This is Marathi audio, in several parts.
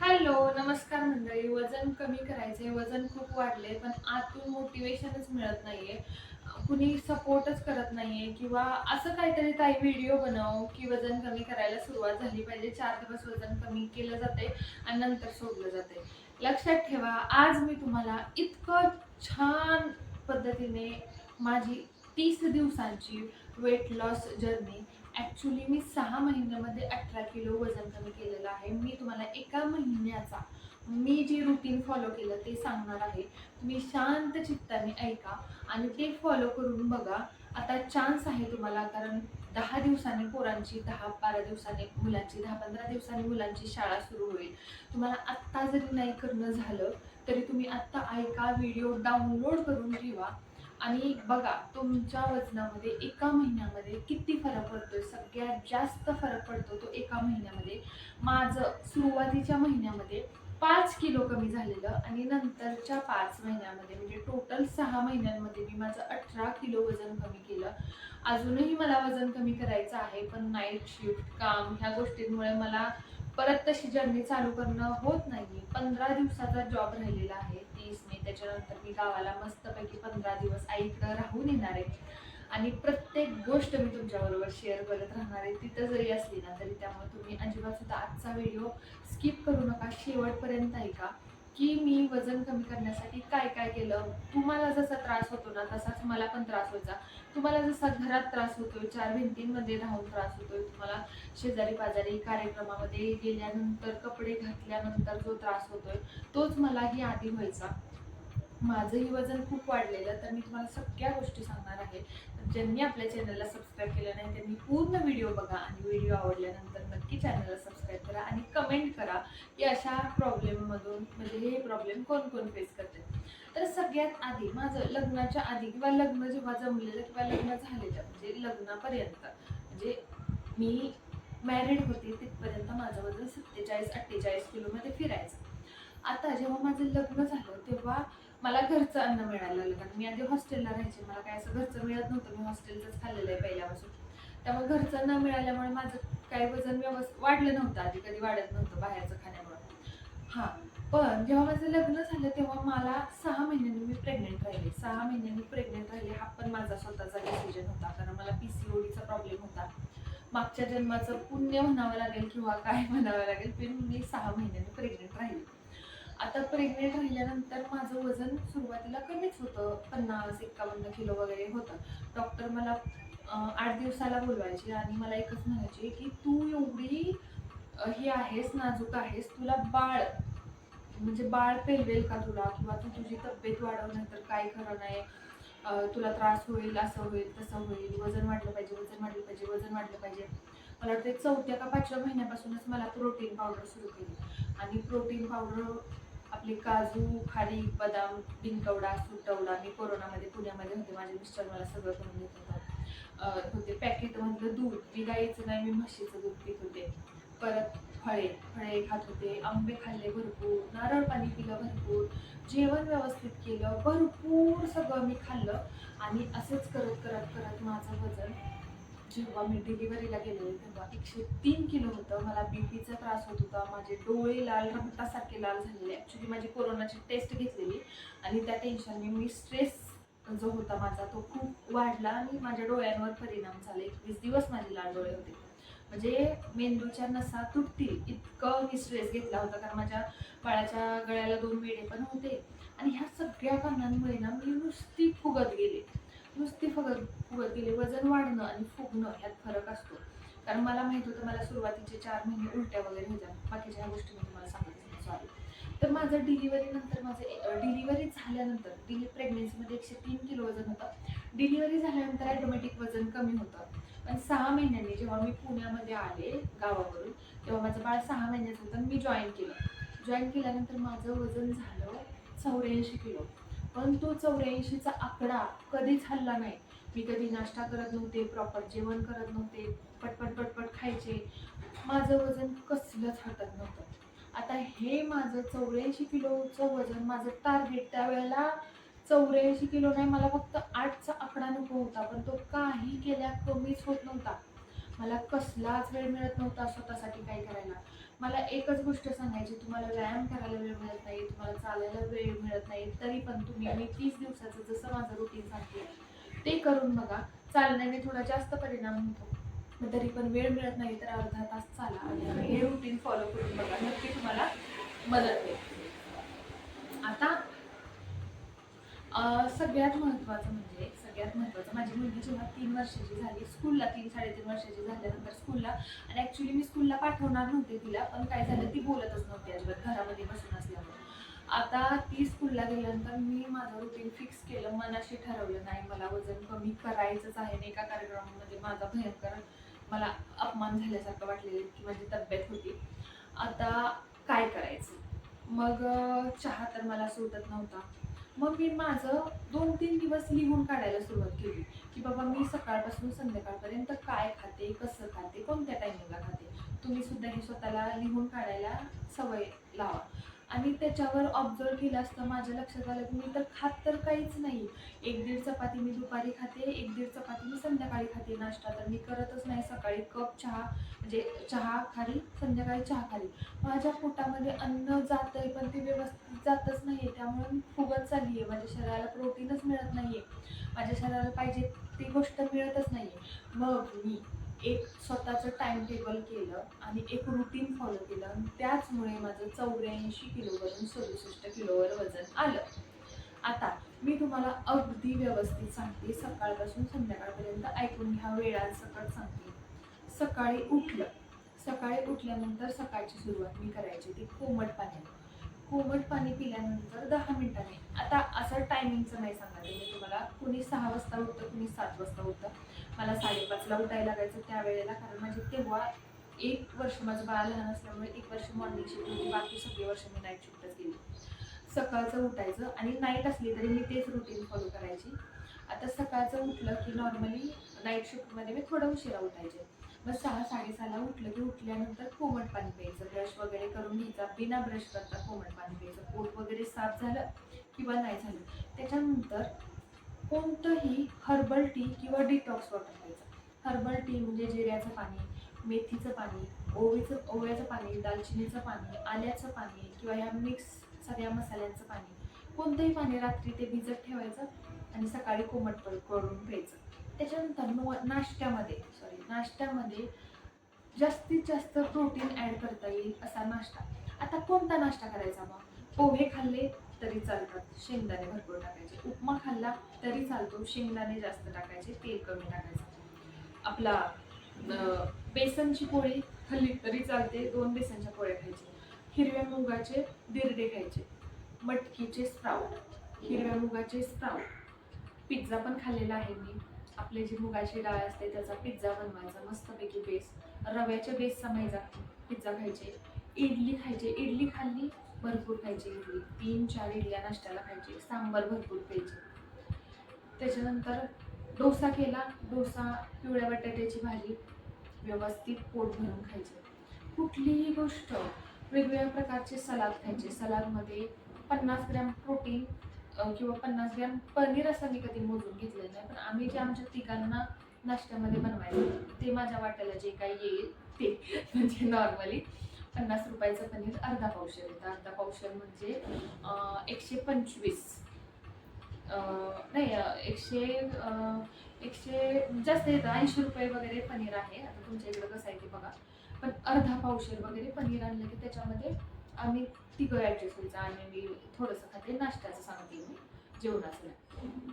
हॅलो, नमस्कार मंडळी. वजन कमी करायचे, वजन खूप वाढले, पण आतून मोटिवेशनच मिळत नाहीये. कुणी सपोर्टच करत नाहीये किंवा असं काहीतरी ताई व्हिडिओ बनव की वजन कमी करायला सुरुवात झाली पाहिजे. 4 दिवस वजन कमी केलं जाते आणि नंतर सोडलं जाते. लक्षात ठेवा, आज मी तुम्हाला इतकं छान पद्धतीने माझी 30 दिवसांची वेट लॉस जर्नी, ॲक्च्युली मी 6 महिन्यामध्ये 18 किलो वजन कमी केलेलं आहे. मी तुम्हाला एका महिन्याचा मी जे रुटीन फॉलो केलं ते सांगणार आहे. तुम्ही शांत चित्ताने ऐका आणि ते फॉलो करून बघा. आता चान्स आहे तुम्हाला, कारण 10 दिवसांनी पोरांची, 10-12 दिवसांनी मुलांची, 10-15 दिवसांनी मुलांची शाळा सुरू होईल. तुम्हाला आत्ता जरी नाही करणं झालं तरी तुम्ही आत्ता ऐका, व्हिडिओ डाउनलोड करून ठेवा आणि बघा तुमच्या वजनामध्ये एका महिन्यामध्ये किती फरक पडतोय. सगळ्यात जास्त फरक पडतो तो एका महिन्यामध्ये. माझं सुरुवातीच्या महिन्यामध्ये 5 किलो कमी झालेलं आणि नंतरच्या 5 महिन्यामध्ये म्हणजे टोटल 6 महिन्यांमध्ये मी माझं 18 किलो वजन कमी केलं. अजूनही मला वजन कमी करायचं आहे, पण नाईट शिफ्ट, काम ह्या गोष्टींमुळे मला परत तशी जर्नी चालू करणं होत नाहीये. 15 दिवसाचा जॉब राहिलेला आहे, 30 मे. त्याच्यानंतर मी गावाला मस्तपैकी 15 दिवस आईकडं राहून येणार आहे आणि प्रत्येक गोष्ट मी तुमच्याबरोबर शेअर करत राहणार आहे, तिथं जरी असली ना तरी. त्यामुळे तुम्ही अजिबात सुद्धा आजचा व्हिडिओ स्किप करू नका, शेवटपर्यंत ऐका की मी वजन कमी करण्यासाठी काय काय केलं. तुम्हाला जसा त्रास होतो ना तसाच मला पण त्रास व्हायचा. तुम्हाला जसा घरात त्रास होतोय, 4 भिंतींमध्ये राहून त्रास होतोय, तुम्हाला शेजारी पाजारी कार्यक्रमामध्ये गेल्यानंतर, कपडे घातल्यानंतर जो त्रास होतोय तोच मलाही आधी व्हायचा. माझंही वजन खूप वाढलेलं, तर मी तुम्हाला सगळ्या गोष्टी सांगणार आहे. ज्यांनी आपल्या चॅनलला सबस्क्राईब केलं नाही त्यांनी पूर्ण व्हिडिओ बघा आणि व्हिडिओ आवडल्यानंतर नक्की चॅनलला सबस्क्राईब करा आणि कमेंट करा की अशा प्रॉब्लेममधून म्हणजे हे प्रॉब्लेम कोण कोण फेस करते. तर सगळ्यात आधी माझं लग्नाच्या आधी किंवा लग्न जेव्हा जमलेलं किंवा लग्न झालेलं म्हणजे लग्नापर्यंत, म्हणजे मी मॅरिड होती तिथपर्यंत माझं वजन 47-48 किलोमध्ये फिरायचं. आता जेव्हा माझं लग्न झालं तेव्हा मला घरचं अन्न मिळायला लागलं, कारण मी आधी हॉस्टेलला राहायचे. मला काय असं घरचं मिळत नव्हतं, मी हॉस्टेलचंच खाल्लेलं आहे पहिल्यापासून. त्यामुळे घरचं न मिळाल्यामुळे माझं काही वजन वाढलं नव्हतं, आधी कधी वाढत नव्हतं बाहेरचं खाण्यामुळे. हां, पण जेव्हा माझं लग्न झालं तेव्हा मला 6 महिन्यांनी मी प्रेग्नेंट राहिले. 6 महिन्यांनी प्रेग्नेंट राहिले हा पण माझा स्वतःचा डिसिजन होता, कारण मला PCODचा प्रॉब्लेम होता. मागच्या जन्माचं पुण्य म्हणावं लागेल किंवा काय म्हणावं लागेल, पण मी 6 महिन्यांनी प्रेग्नेंट राहिले. आता प्रेग्नेंट राहिल्यानंतर माझं वजन सुरुवातीला कमीच होतं, 50-51 किलो वगैरे होतं. डॉक्टर मला 8 दिवसाला बोलवायचे आणि मला एकच म्हणायचे की तू एवढी ही आहेस, नाजूक आहेस, तुला बाळ म्हणजे बाळ पेलवेल का तुला, किंवा तू तुझी तब्येत वाढव तर काय खरं नाही. तुला त्रास होईल, असं होईल, तसं होईल, वजन वाढलं पाहिजे, वजन वाढलं पाहिजे, वजन वाढलं पाहिजे. मला वाटते 4थ्या का 5व्या महिन्यापासूनच मला प्रोटीन पावडर सुरू केली आणि प्रोटीन पावडर आपले काजू, खारीक, बदाम, बिनकवडा, सुटवडा. मी कोरोनामध्ये पुण्यामध्ये होते, माझे मिस्टर मला सगळं करून देत होते. पॅकेटमधलं दूध, मी गाईचं नाही, मी म्हशीचं दूध पित होते. परत फळे फळे खात होते, आंबे खाल्ले भरपूर, नारळ पाणी पिलं भरपूर, जेवण व्यवस्थित केलं, भरपूर सगळं मी खाल्लं. आणि असंच करत करत करत माझं वजन जेव्हा मी डिलिव्हरीला गेले तेव्हा 103 किलो होतं. मला बीपीचा त्रास होत होता, माझे डोळे लाल, रक्तासारखे लाल झालेले. ॲक्च्युली माझी कोरोनाची टेस्ट घेतलेली आणि त्या टेन्शनने मी स्ट्रेस जो होता माझा तो खूप वाढला आणि माझ्या डोळ्यांवर परिणाम झाले. 21 दिवस माझे लाल डोळे होते, म्हणजे मेंदूच्या नसा तुटतील इतकं मी स्ट्रेस घेतला होता, कारण माझ्या बाळाच्या गळ्याला 2 वेडे पण होते. आणि ह्या सगळ्या कारणांमुळे ना मी नुसती फुगत गेले, नुसती फुगत फुगत गेले. वजन वाढणं आणि फुगणं ह्यात फरक असतो, कारण मला माहित होतं मला सुरुवातीचे 4 महिने उलट्या वगैरे होत्या. बाकीच्या ह्या गोष्टी मी तुम्हाला सांगतच नाही, सॉरी. तर माझं डिलिव्हरी नंतर, माझं डिलिव्हरी झाल्यानंतर, प्रेग्नेन्सीमध्ये 103 किलो वजन होतं. डिलिव्हरी झाल्यानंतर ॲटोमॅटिक वजन कमी होतं. पण 6 महिन्यांनी जेव्हा मी पुण्यामध्ये आले गावावरून, तेव्हा माझं बाळ 6 महिन्याचं होतं. मी जॉईन केल्यानंतर माझं वजन झालं 84 किलो. पण तो 84चा आकडा कधीच हलला नाही. मी कधी नाश्ता करत नव्हते, प्रॉपर जेवण करत नव्हते, पटपट पटपट खायचे, माझं वजन कसलंच हटत नव्हतं. आता हे माझं 84 किलोचं वजन, माझं टार्गेट त्यावेळेला 84 किलो नाही, मला फक्त 8चा आकडा नको होता, पण तो काही केल्या कमीच होत नव्हता. मला कसलाच वेळ मिळत नव्हता स्वतःसाठी काय करायला. मला एकच गोष्ट सांगायची, तुम्हाला व्यायाम करायला वेळ मिळत नाही, तुम्हाला चालायला वेळ मिळत नाही, तरी पण तुम्ही मी 30 दिवसाचं जसं माझं रुटीन सांगते ते करून बघा. चालण्याने थोडा जास्त परिणाम होतो, मग तरी पण वेळ मिळत नाही तर अर्धा तास चाला आणि हे रुटीन फॉलो करून बघा, नक्की तुम्हाला मदत होईल. आता सगळ्यात महत्त्वाचं माझी मुलगी जेव्हा 3 वर्षाची झाली, स्कूलला 3-3.5 वर्षाची झाल्यानंतर स्कूलला, आणि ॲक्च्युली मी स्कूलला पाठवणार नव्हते तिला, पण काय झालं ती बोलतच नव्हती अजिबात घरामध्ये बसून असल्यामुळे. आता ती स्कूलला गेल्यानंतर मी माझं रुटीन फिक्स केलं, मनाशी ठरवलं नाही मला वजन कमी करायचंच आहे. एका कार्यक्रमामध्ये माझा भयंकर मला अपमान झाल्यासारखं वाटलेलं की माझी तब्येत होती. आता काय करायचं? मग चहा तर मला सुटत नव्हता. मग मी माझं 2-3 दिवस लिहून काढायला सुरुवात केली, की बाबा मी सकाळपासून संध्याकाळपर्यंत काय खाते, कसं खाते, कोणत्या टायमिंगला खाते. तुम्ही सुद्धा हे स्वतःला लिहून काढायला सवय लावा. आणि त्याच्यावर ऑब्झर्व केलं असतं माझ्या लक्षात आलं की मी तर खात तर काहीच नाही. 1-1.5 चपाती मी दुपारी खाते, 1-1.5 चपाती मी संध्याकाळी खाते. नाश्ता तर मी करतच नाही. सकाळी कप चहा, म्हणजे चहा खाली, संध्याकाळी चहा खाली. माझ्या पोटामध्ये अन्न जातंय पण ते व्यवस्थित जातच नाहीये, त्यामुळे मी फुगत चालली आहे. माझ्या शरीराला प्रोटीनच मिळत नाहीये, माझ्या शरीराला पाहिजे ती गोष्ट मिळतच नाहीये. मग मी एक स्वतःचं टाइम टेबल केलं आणि एक रुटीन फॉलो केलं, आणि त्याचमुळे माझं 84 किलोवरून 67 किलोवर वजन आलं. आता मी तुम्हाला अगदी व्यवस्थित सांगते, सकाळपासून संध्याकाळपर्यंत ऐकून घ्या, वेळांसकट सांगते. सकाळी उठल्यानंतर सकाळची सुरुवात मी करायची ती कोमट पाण्याने. कोमट पाणी पिल्यानंतर 10 मिनिटांनी, आता असं टायमिंगचं नाही सांगणार मी तुम्हाला, कुणी 6 वाजता उठतं, कुणी 7 वाजता उठतं. मला 5:30ला उठायला लागायचं त्यावेळेला, कारण माझे तेव्हा 1 वर्ष माझं बाळ लहान असल्यामुळे 1 वर्ष मॉर्निंग शिफ्ट होती, बाकी सगळे वर्ष मी नाईट शिफ्टच केली. सकाळचं उठायचं आणि नाईट असली तरी मी तेच रुटीन फॉलो करायची. आता सकाळचं उठलं की नॉर्मली नाईट शिफ्टमध्ये मी थोडं उशिरा उठायचे. मग 6-6:30ला उठलं की उठल्यानंतर कोमट पाणी प्यायचं, ब्रश वगैरे करून घ्यायचा, बिना ब्रश करता कोमट पाणी प्यायचं. पोट वगैरे साफ झालं किंवा नाही झालं त्याच्यानंतर कोणतंही हर्बल टी किंवा डिटॉक्स वॉटर प्यायचं. हर्बल टी म्हणजे जिऱ्याचं पाणी, मेथीचं पाणी, ओव्याचं पाणी, दालचिनीचं पाणी, आल्याचं पाणी किंवा ह्या मिक्स सगळ्या मसाल्यांचं पाणी. कोणतंही पाणी रात्री ते भिजत ठेवायचं आणि सकाळी कोमट करून प्यायचं. त्याच्यानंतर नाश्त्यामध्ये जास्तीत जास्त प्रोटीन ॲड करता येईल असा नाश्ता. आता कोणता नाश्ता करायचा मग? पोहे खाल्ले तरी चालतात, शेंगदाणे भरपूर टाकायचे. उपमा खाल्ला तरी चालतो, शेंगदाणे जास्त टाकायचे, तेल कमी टाकायचं. आपला बेसनची पोळी खाल्ली तरी चालते, 2 बेसनच्या पोळ्या खायच्या. हिरव्या मुगाचे दिरडे खायचे, मटकीचे स्प्राऊट, हिरव्या मुगाचे स्प्राऊट. पिझ्झा पण खाल्लेला आहे मी. आपली जी मुगाची डाळ असते त्याचा पिझ्झा बनवायचा, मस्तपैकी बेस, रव्याच्या बेसचा पिझ्झा खायचे. इडली खायची, इडली खाल्ली भरपूर खायची, इडली 3-4 इडल्या नाश्त्याला खायची, सांबार भरपूर प्यायचे. त्याच्यानंतर डोसा केला, डोसा, पिवळ्या बटाट्याची भाजी व्यवस्थित पोट भरून खायचे. कुठलीही गोष्ट, वेगवेगळ्या प्रकारचे सलाद खायचे. सलादमध्ये 50 ग्रॅम प्रोटीन किंवा 50 ग्रॅम पनीर असं मी कधी मोजून घेतलेलं नाही, पण आम्ही जे आमच्या तिघांना नाश्त्यामध्ये बनवायचं ते माझ्या वाट्याला जे काही येईल ते, म्हणजे नॉर्मली 50 रुपयाचं पनीर अर्धा पावशेर येतं. अर्धा पावशेर म्हणजे 125 नाही 100 जास्त येतं, 80 रुपये वगैरे पनीर आहे. आता तुमच्या इकडं कसं आहे ते बघा. पण अर्धा पावशेर वगैरे पनीर आणलं की त्याच्यामध्ये आम्ही तिघं ॲडजस्ट व्हायचं, आणि मी थोडंसं खाते. नाश्त्याचं सांगते मी, जेवणाचं नाही.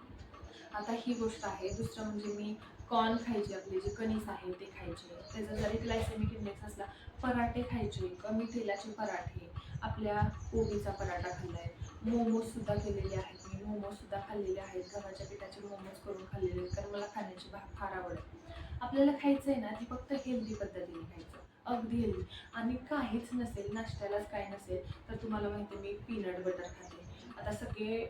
आता ही गोष्ट आहे. दुसरं म्हणजे मी कॉर्न खायचे, आपले जे कणीस आहे ते खायचे. त्याचा जरी ग्लायसेमिक इंडेक्स असला, पराठे खायचे, कमी तेलाचे पराठे, आपल्या कोबीचा पराठा खाल्लाय, मोमोज सुद्धा केलेले आहेत मी, मोमोज सुद्धा खाल्लेले आहेत, गव्हाच्या पिठाचे मोमोज करून खाल्लेले आहेत, कारण मला खाण्याची फार आवड आहे. आपल्याला खायचं आहे ना, ती फक्त हेल्दी पद्धतीने खायचं, अगदी हेल्दी. आणि काहीच नसेल, नाश्त्यालाच काय नसेल तर तुम्हाला माहिती मी पीनट बटर खाते. आता सगळे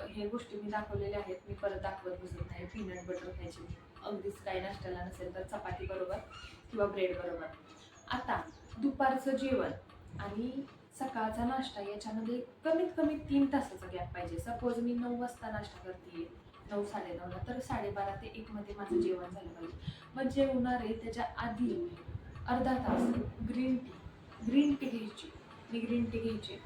हे गोष्टी मी दाखवलेल्या आहेत, मी परत दाखवत बसत नाही. पीनट बटर खायची अगदीच काही नाश्त्याला नसेल तर चपाती बरोबर किंवा ब्रेड बरोबर. आता दुपारचं जेवण आणि सकाळचा नाश्ता याच्यामध्ये कमीत कमी 3 तासाचा गॅप पाहिजे. सपोज मी 9 वाजता नाश्ता करते, 9-9:30ला, तर 12:30 ते 1 मध्ये माझं जेवण झालं पाहिजे. मग जेवणार आहे त्याच्या आधी अर्धा तास ग्रीन टी, ग्रीन टी घ्यायची. मी ग्रीन टी घ्यायची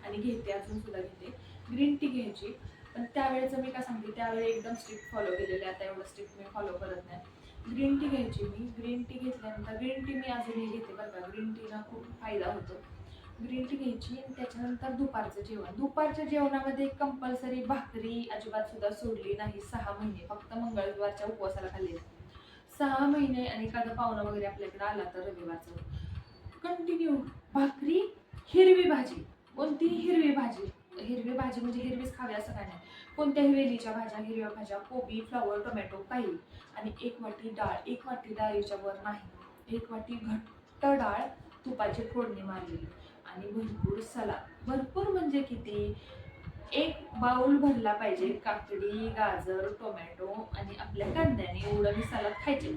आणि घेते, अजून सुद्धा घेते. ग्रीन टी घ्यायची, पण त्यावेळेचं मी काय सांगते, त्यावेळी एकदम स्ट्रिक्ट फॉलो केलेले, आता एवढं स्ट्रिक्ट मी फॉलो करत नाही. ग्रीन टी घ्यायची मी. ग्रीन टी घेतल्यानंतर, ग्रीन टी मी अजूनही घेते बरं का, ग्रीन टीला खूप फायदा होतो. ग्रीन टी घ्यायची आणि त्याच्यानंतर दुपारचं जेवण. दुपारच्या जेवणामध्ये कंपल्सरी भाकरी अजिबात सुद्धा सोडली नाही. 6 महिने फक्त मंगळवारच्या उपवासाला खाल्ली. 6 महिने. आणि एखादा पाहुणा वगैरे आपल्याकडे आला तर रविवारचं कंटिन्यू भाकरी, हिरवी भाजी. कोणतीही हिरवी भाजी. हिरवी भाजी म्हणजे हिरवीच खावी असं काय नाही. कोणत्याही वेलीच्या भाज्या, हिरव्या भाज्या, कोबी, फ्लॉवर, टोमॅटो, काही. आणि 1 वाटी डाळ. 1 वाटी डाळीच्या वर नाही. 1 वाटी घट्ट डाळ, तुपाची फोडणी मारलेली आणि भरपूर सलाद. भरपूर म्हणजे किती, 1 बाउल भरला पाहिजे. काकडी, गाजर, टोमॅटो आणि आपल्या कांद्याने एवढं मी सलाद खायचे.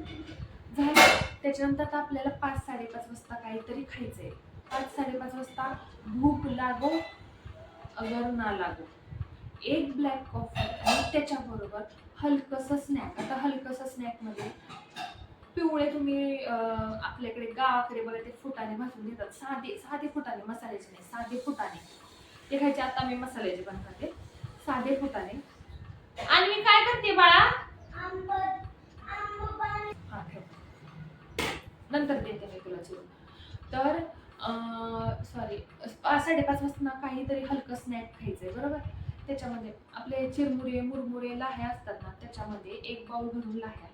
झालं. त्याच्यानंतर आता आपल्याला 5-5:30 वाजता काहीतरी खायचंय. 5-5:30 वाजता भूक लागो अगर ना लागो, 1 ब्लॅक कॉफी आणि त्याच्याबरोबर हलकंसं स्नॅक. आता हलकंसं स्नॅकमध्ये पिवळे तुम्ही आपल्याकडे गावाकडे बघा ते फुटाणे भाजून देतात. साधे साधे फुटाणे, मसाल्याचे नाही, साधे फुटाणे ते खायचे. आता मी मसाल्याचे पण खाते. साधे फुटाणे. आणि मी काय करते बाळा, हा ठेव, नंतर देते मी तुला चिरून. तर सॉरी, 5-5:30 वाजता काहीतरी हलकं स्नॅक खायचंय बरोबर. त्याच्यामध्ये आपले चिरमुरे, मुरमुरे, लाह्या असतात ना, त्याच्यामध्ये 1 बाउल भरून लाह्या.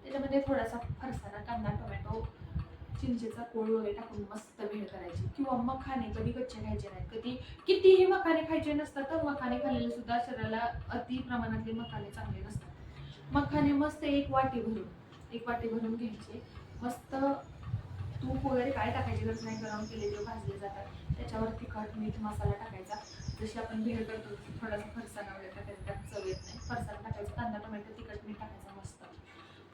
त्याच्यामध्ये थोडासा फरसाणा, कांदा, टोमॅटो, चिंचेचा कोळ वगैरे टाकून मस्त भेळ करायची. किंवा मखाने कधी कच्चे खायचे नाहीत. कधी कितीही मखाने खायचे नसतात, तर मखाने खाल्लेले सुद्धा शरीराला अति प्रमाणातले मखाने चांगले नसतात. मखाने मस्त 1 वाटी भरून घ्यायचे. मस्त तूप वगैरे काय टाकायची गरज नाही, गरम केलेले भाजले जातात. त्याच्यावर तिखट, मीठ, मसाला टाकायचा. जशी आपण भेळ करतो थोडासा फरसाणा वगैरे टाकायचा, त्यात चव येत नाही. फरसाणा टाकायचा, कांदा, टोमॅटो, तिखट, मीठ टाकायचं मस्त.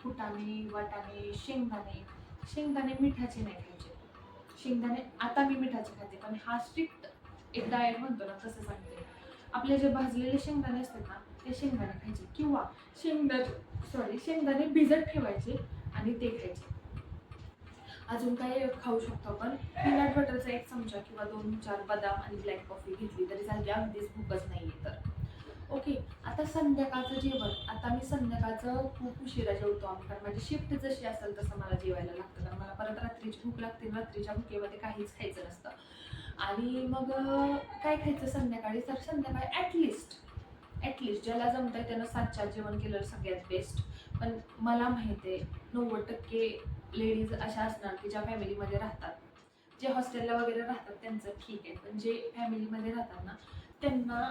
फुटाणे, वाटाणे, शेंगदाणे मिठाचे नाही खायचे. शेंगदाणे आता मी मिठाचे खाते, पण हा स्ट्रिक्ट एक डाएट म्हणतो ना तसं सांगते. आपले जे भाजलेले शेंगदाणे असतात ना, ते शेंगदाणे खायचे. किंवा शेंगदाणे भिजत ठेवायचे आणि ते खायचे. अजून काय खाऊ शकतो आपण, पीनट बटरचा 1 चमचा किंवा 2-4 बदाम आणि ब्लॅक कॉफी घेतली तरी चालते, अगदीच भूकच नाहीये तर. ओके. आता संध्याकाळचं जेवण. आता मी संध्याकाळचं खूप उशिरा जेवतो आम्ही, कारण माझी शिफ्ट जशी असेल तसं मला जेवायला लागतं. कारण मला परत रात्रीची भूक लागते. रात्रीच्या भुकेमध्ये काहीच खायचं नसतं. आणि मग काय खायचं संध्याकाळी, तर संध्याकाळी ॲटलिस्ट ज्याला जमतंय त्यानं 7च्या जेवण केलं सगळ्यात बेस्ट. पण मला माहिती आहे 90% लेडीज अशा असणार की ज्या फॅमिलीमध्ये राहतात, जे हॉस्टेलला वगैरे राहतात त्यांचं ठीक आहे, पण जे फॅमिलीमध्ये राहतात ना, त्यांना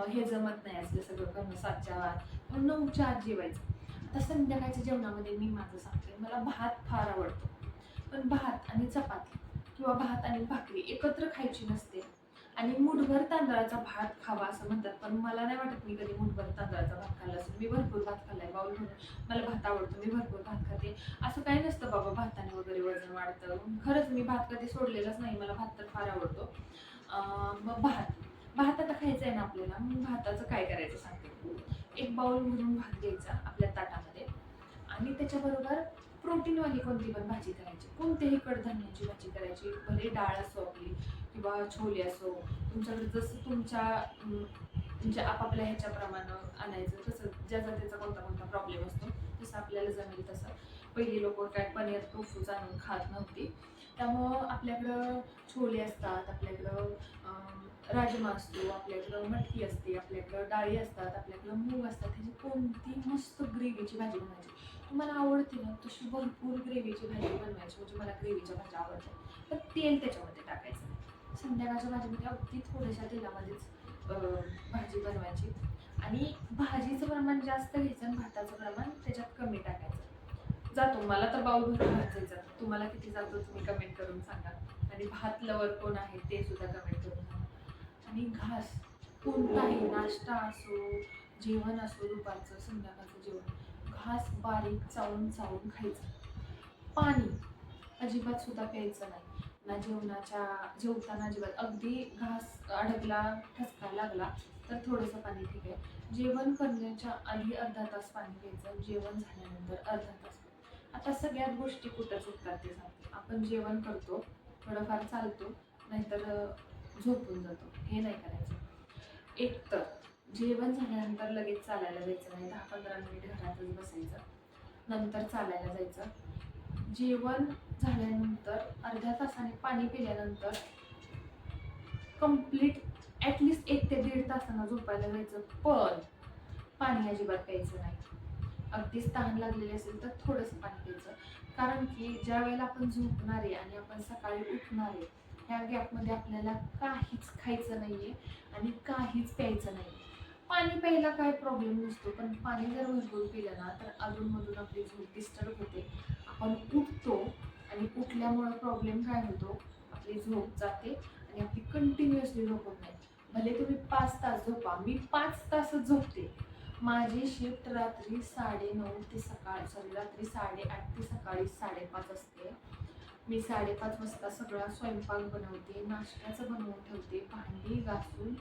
हे जमत नाही असलं सगळं करणं 7च्या आत. पण 9च्या आत जेवायचं. आता संध्याकाळच्या जेवणामध्ये मी माझं सांगते, मला भात फार आवडतो. पण भात आणि चपाती किंवा भात आणि भाकरी एकत्र खायची नसते. आणि मुठभर तांदळाचा भात खावा असं म्हणतात, पण मला नाही वाटत मी कधी मुठभर तांदळाचा भात खाल्ला असेल. मी भरपूर भात खाल्लाय, बाउल भरून. मला भात आवडतो, मी भरपूर भात खाते. असं काही नसतं बाबा भाताने वगैरे वजन वाढतं. खरंच मी भात कधी सोडलेलाच नाही, मला भात तर फार आवडतो. मग भात आता खायचा आहे ना आपल्याला, मग भाताचं काय करायचं सांगते. 1 बाउल भरून भात घ्यायचा आपल्या ताटामध्ये आणि त्याच्याबरोबर प्रोटीनवाली कोणती पण भाजी करायची. कोणत्याही कडधान्याची भाजी करायची, भले डाळ असो आपली किंवा छोले असो. तुमच्याकडे जसं तुमच्या आपापल्या ह्याच्याप्रमाणे आणायचं, तसं ज्याचा त्याचा कोणता प्रॉब्लेम असतो जसं आपल्याला जमेल तसं. पहिली लोक काय पनीर टोफूच आणून खात नव्हती, त्यामुळं आपल्याकडं छोले असतात, आपल्याकडं राजमा असतो, आपल्याकडं मटकी असते, आपल्याकडं डाळी असतात, आपल्याकडं मूग असतात. ह्याची कोणती मस्त ग्रेव्हीची भाजी बनवायची. तुम्हाला आवडते ना तशी भरपूर ग्रेव्हीची भाजी बनवायची. म्हणजे मला ग्रेव्हीच्या भाज्या आवडतात, तर तेल त्याच्यामध्ये टाकायचं. संध्याकाळच्या भाजीमध्ये अगदी थोड्याशा तेलामध्येच भाजी बनवायची. आणि भाजीचं प्रमाण जास्त घ्यायचं आणि भाताचं प्रमाण त्याच्यात कमी टाकायचं. जातो मला तर बाउल भरून भात जायचा. तुम्हाला किती जातो तुम्ही कमेंट करून सांगा. आणि भात लवर कोण आहे ते सुद्धा कमेंट करून सांगा. आणि घास, कोणताही नाश्ता असो, जेवण असो, दुपारचं संध्याकाळचं जेवण, घास बारीक चावून खायचं. पाणी अजिबात सुद्धा प्यायचं नाही. ना जेवताना अजिबात. अगदी घास अडकला, ठसका लागला तर थोडंसं पाणी ठीक आहे. जेवण करण्याच्या आधी अर्धा तास पाणी प्यायचं, जेवण झाल्यानंतर अर्धा तास. आता सगळ्यात गोष्टी कुठं चुकतात ते सांगते. आपण जेवण करतो, थोडंफार चालतो, नाहीतर झोपून जातो. हे नाही करायचं. एक तर जेवण झाल्यानंतर लगेच चालायला जायचं नाही, 10-15 मिनिट घरातच बसायचं, नंतर चालायला जायचं. जेवण झाल्यानंतर अर्ध्या तासाने पाणी पिल्यानंतर कंप्लीट ॲटलिस्ट 1 ते 1.5 तासानं झोपायला जायचं, पण पाणी अजिबात प्यायचं नाही. अगदीच तहान लागलेली असेल तर थोडंसं पाणी प्यायचं, कारण की ज्या वेळेला आपण झोपणार आहे आणि आपण सकाळी उठणार आहे, ह्या गॅपमध्ये आपल्याला काहीच खायचं नाहीये आणि काहीच प्यायचं नाही. पाणी प्यायला काय प्रॉब्लेम नसतो, पण पाणी जर भरपूर पिलं ना तर अधूनमधून आपली झोप डिस्टर्ब होते, आपण उठतो आणि उठल्यामुळं प्रॉब्लेम काय होतो, आपली झोप जाते आणि आपली कंटिन्युअसली झोप होत नाही. भले तुम्ही 5 तास झोपा, मी 5 तासच झोपते. माझी शिफ्ट रात्री 9:30 ते रात्री 8:30 ते सकाळी 5:30 असते. मी 5:30 वाजता सगळा स्वयंपाक बनवते, नाश्त्याचं बनवून ठेवते, भांडी घासून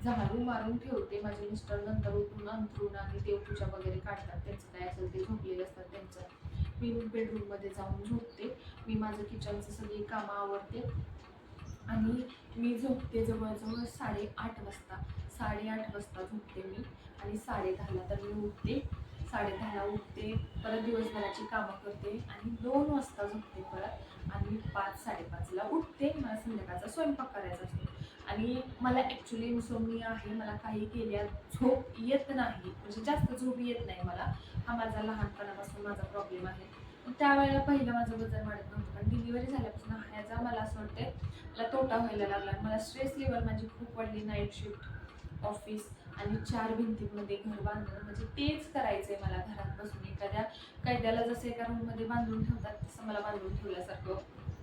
झाडू मारून ठेवते. माझे मिस्टर नंतर उठून अंथरूण आणि देवपूजा वगैरे काढतात, त्यांचं काय असेल ते झोपलेलं असतात त्यांचं. मी बेडरूममध्ये जाऊन झोपते. मी माझं किचनचं सगळी कामं आवरते आणि मी झोपते जवळजवळ 8:30 वाजता. 8:30 वाजता झोपते मी आणि 10:30ला तर मी उठते. 10:30ला उठते, परत दिवसभराची कामं करते आणि 2 वाजता झोपते परत आणि 5-5:30ला उठते. मला संध्याकाळचा स्वयंपाक करायचा असतो आणि मला ॲक्च्युली इन्सोम्निया आहे. मला काही केल्यास झोप येत नाही, म्हणजे जास्त झोप येत नाही मला. हा माझा लहानपणापासून माझा प्रॉब्लेम आहे. त्यावेळेला पहिलं माझं वजन वाढत नव्हतं, पण डिलिव्हरी झाल्यापासून ह्याचा मला असं वाटतंय मला तोटा व्हायला लागला. मला स्ट्रेस लेवल माझी खूप वाढली. नाईट शिफ्ट, ऑफिस आणि 4 भिंतींमध्ये घर बांधणं, म्हणजे तेच करायचंय मला घरात बसून. एखाद्या कैद्याला जसं एका रूममध्ये बांधून ठेवतात तसं मला बांधून ठेवल्यासारखं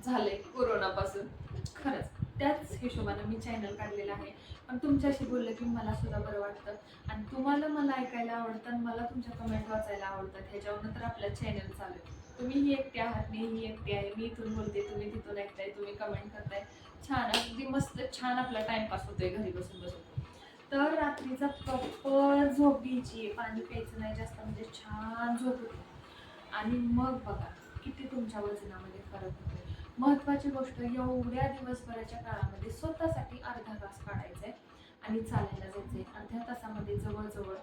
झालंय कोरोनापासून. खरंच त्याच हिशोबानं मी चॅनल काढलेलं आहे. पण तुमच्याशी बोललं की मला सुद्धा बरं वाटतं आणि तुम्हाला मला ऐकायला आवडतं आणि मला तुमच्या कमेंट वाचायला आवडतात. ह्याच्यावरून तर आपलं चॅनल चालू आहे. तुम्हीही एकटे आहात, मीही एकटी आहे. मी इथून बोलते, तुम्ही तिथून ऐकताय, तुम्ही कमेंट करताय. छान, अगदी मस्त छान आपला टाइमपास होतोय घरी बसून बसून. तर रात्रीचा प्रॉपर झोप घ्यायची, पाणी प्यायचं नाही जास्त, म्हणजे छान झोप होते आणि मग बघा किती तुमच्या वजनामध्ये फरक होतोय. महत्त्वाची गोष्ट, एवढ्या दिवसभराच्या काळामध्ये स्वतःसाठी अर्धा तास काढायचा आहे आणि चालायला जायचंय. अर्ध्या तासामध्ये जवळजवळ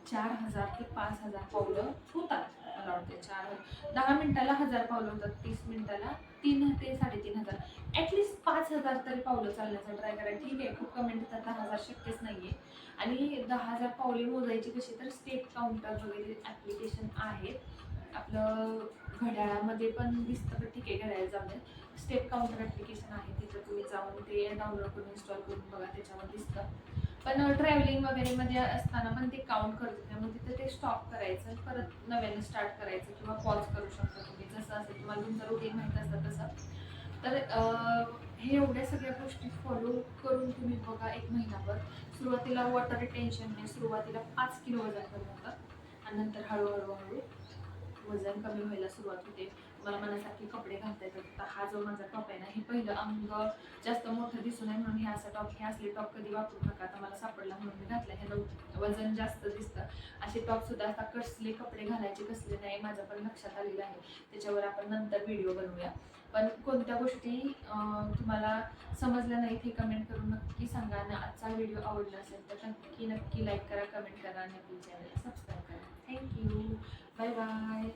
4,000 ते 5,000 पावलं होतात. मला वाटते 10 मिनिटाला 1,000 पावलं होतात, 30 मिनिटाला 3 ते 3,500. ॲटलिस्ट 5,000 तरी पावलं चालण्याचा ट्राय करा. ठीक आहे, खूप कमेंट येतात 10,000 शक्यच नाहीये. आणि 10,000 पावले मोजायची कशी, तर स्टेप काउंटर वगैरे ॲप्लिकेशन आहेत. आपलं घड्याळामध्ये पण दिसतं, पण ठीक आहे घड्याळ जाऊ दे. स्टेप काउंटर ॲप्लिकेशन आहे, तिथं तुम्ही जाऊन ते डाउनलोड करून इन्स्टॉल करून बघा, त्याच्यावर दिसतं. पण ट्रॅव्हलिंग वगैरे मध्ये असताना पण ते काउंट करते, त्यामुळे तिथं ते स्टॉप करायचं, परत नव्यानं स्टार्ट करायचं किंवा पॉज करू शकता तुम्ही, जसं असेल तुम्हाला तुमचं रुटीन माहीत असतं तसं. तर हे एवढ्या सगळ्या गोष्टी फॉलो करून तुम्ही बघा 1 महिनाभर. सुरुवातीला वॉटर रिटेन्शनने सुरुवातीला 5 किलो वजन कमी होतं आणि नंतर हळूहळू वजन कमी व्हायला सुरुवात होते. मला मनासारखे कपडे घालता येतात. आता हा जो माझा टॉप आहे ना, हे पहिलं अंग जास्त मोठं दिसू नये म्हणून हे असले टॉप कधी वापरू नका. आता मला सापडला म्हणून मी घातला. ह्यानं वजन जास्त दिसतं. असे टॉप सुद्धा आता कसले कपडे घालायचे कसले नाही माझं पण लक्षात आलेलं आहे. त्याच्यावर आपण नंतर व्हिडिओ बनवूया. पण कोणत्या गोष्टी तुम्हाला समजल्या नाहीत हे कमेंट करून नक्की सांगा. आणि आजचा व्हिडिओ आवडला असेल तर नक्की लाईक करा, कमेंट करा आणि आपल्या चॅनलला सबस्क्राईब करा. Thank you, bye bye.